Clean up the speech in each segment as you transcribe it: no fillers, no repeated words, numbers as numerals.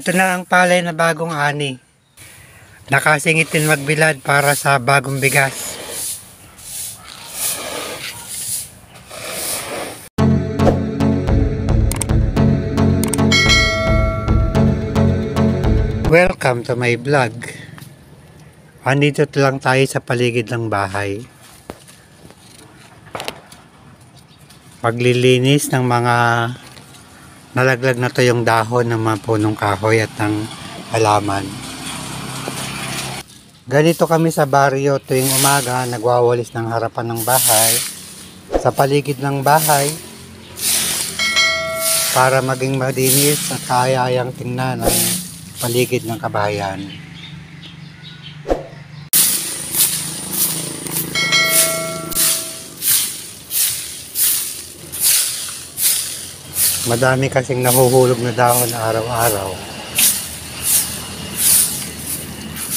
Ito na ang palay na bagong ani. Nakasingitin magbilad para sa bagong bigas. Welcome to my vlog. Andito lang tayo sa paligid ng bahay. Paglilinis ng mga nalaglag na to yung dahon ng mga punong kahoy at ng halaman. Ganito kami sa baryo tuwing umaga, nagwawalis ng harapan ng bahay, sa paligid ng bahay, para maging madinis at kayayang tingnan ang paligid ng kabahayan. Madami kasing nahuhulog na dahon araw-araw.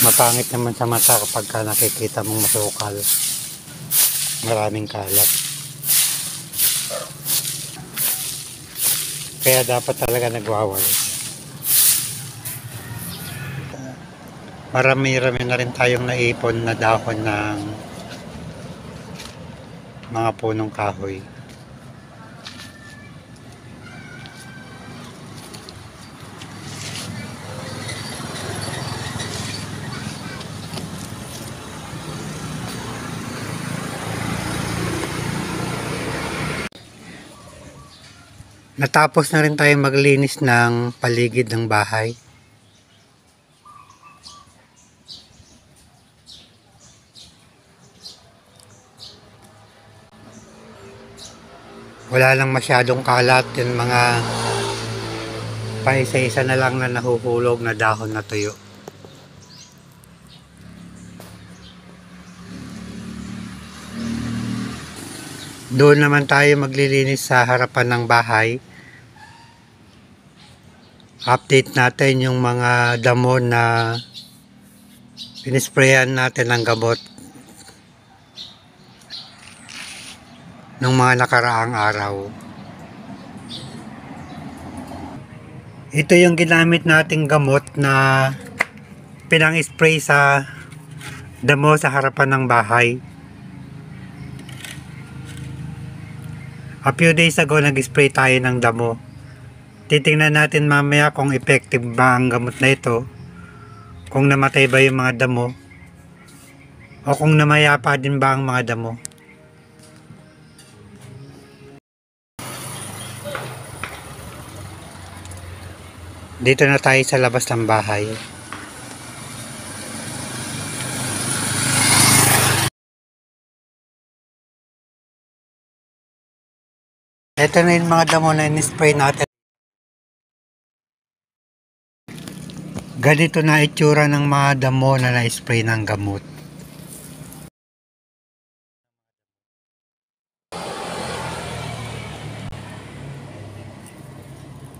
Mapangit naman sa mata kapag nakikita mong masukal. Maraming kalat. Kaya dapat talaga nagwawalis. Marami-rami na rin tayong naipon na dahon ng mga punong kahoy. Natapos na rin tayong maglinis ng paligid ng bahay. Wala lang masyadong kalat, yung mga paisa-isa na lang na nahuhulog na dahon na tuyo. Doon naman tayo maglilinis sa harapan ng bahay. Update natin yung mga damo na pinisprayan natin ng gamot nung mga nakaraang araw. Ito yung ginamit nating gamot na pinang-spray sa damo sa harapan ng bahay. A few days ago, nag-spray tayo ng damo. Titingnan natin mamaya kung effective ba ang gamot na ito. Kung namatay ba yung mga damo. O kung namayapa din ba ang mga damo. Dito na tayo sa labas ng bahay. Ito na yung mga damo na in-spray natin. Ganito na itsura ng mga damo na na-spray ng gamot.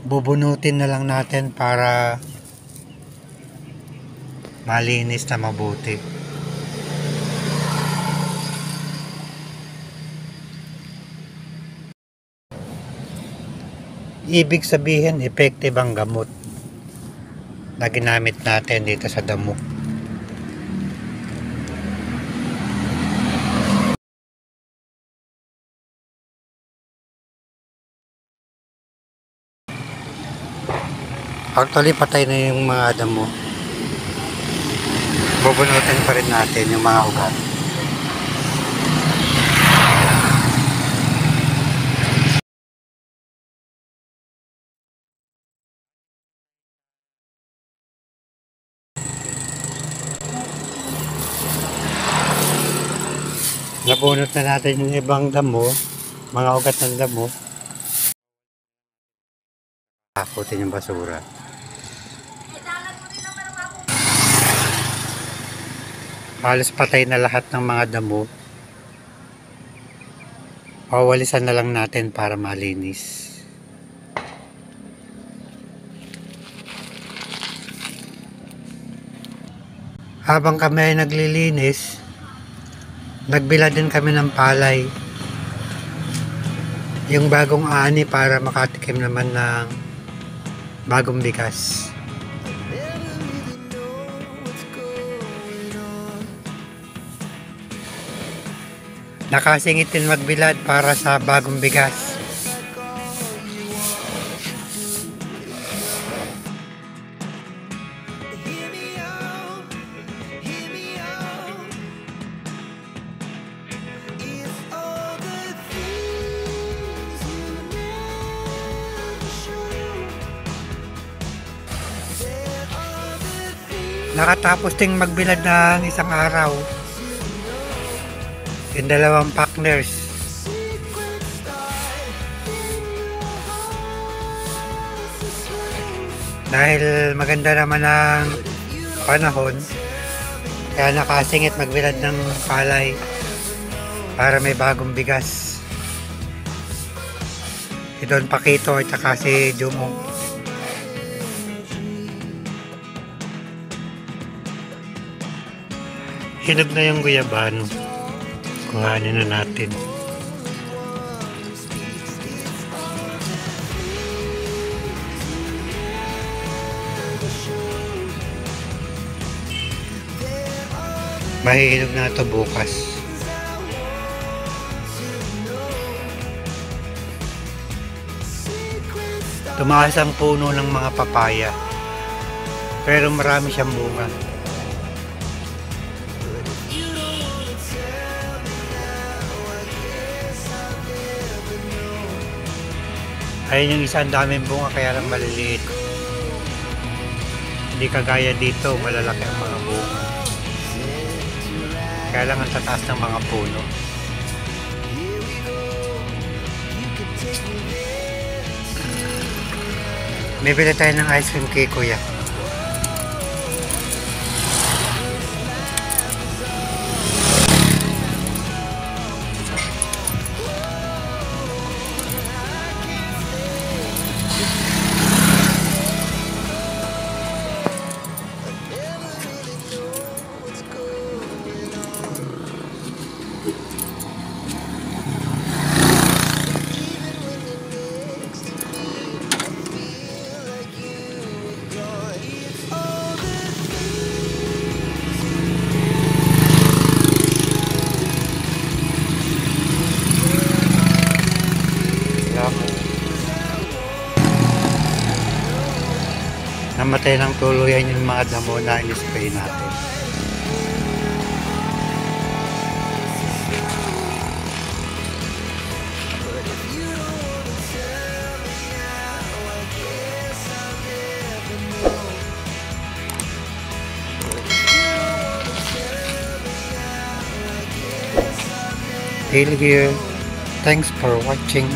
Bubunutin na lang natin para malinis na mabuti. Ibig sabihin, effective ang gamot na ginamit natin dito sa damo. Actually, patay na yung mga damo. Bubunutin pa rin natin yung mga ugat. Nabunot na natin yung ibang damo, mga ugat ng damo. Takutin yung basura. Halos patay na lahat ng mga damo. Pawalisan na lang natin para malinis. Habang kami ay naglilinis, nagbila din kami ng palay. Yung bagong ani para makatikim naman ng bagong bigas. Nakasingit din magbilad para sa bagong bigas. Nakatapos ding magbilad ng isang araw yung dalawang partners. Dahil maganda naman ang panahon, kaya nakasingit magbilad ng palay para may bagong bigas. Si Don Paquito at saka si Jumo. Hinog na yung guyabano. Kuhanin na natin. Mahihinog na ito bukas. Tumaas ang puno ng mga papaya, pero marami siyang bunga. Ayun yung isa, ang daming bunga kaya lang maliliit. Hindi kagaya dito, malalaki ang mga bunga. Kaya lang ang tataas ng mga puno. May bili tayo ng ice cream kay Kuya. Namatay ng tuluyan yung mga damo na in-spray natin. Till here. Thanks for watching.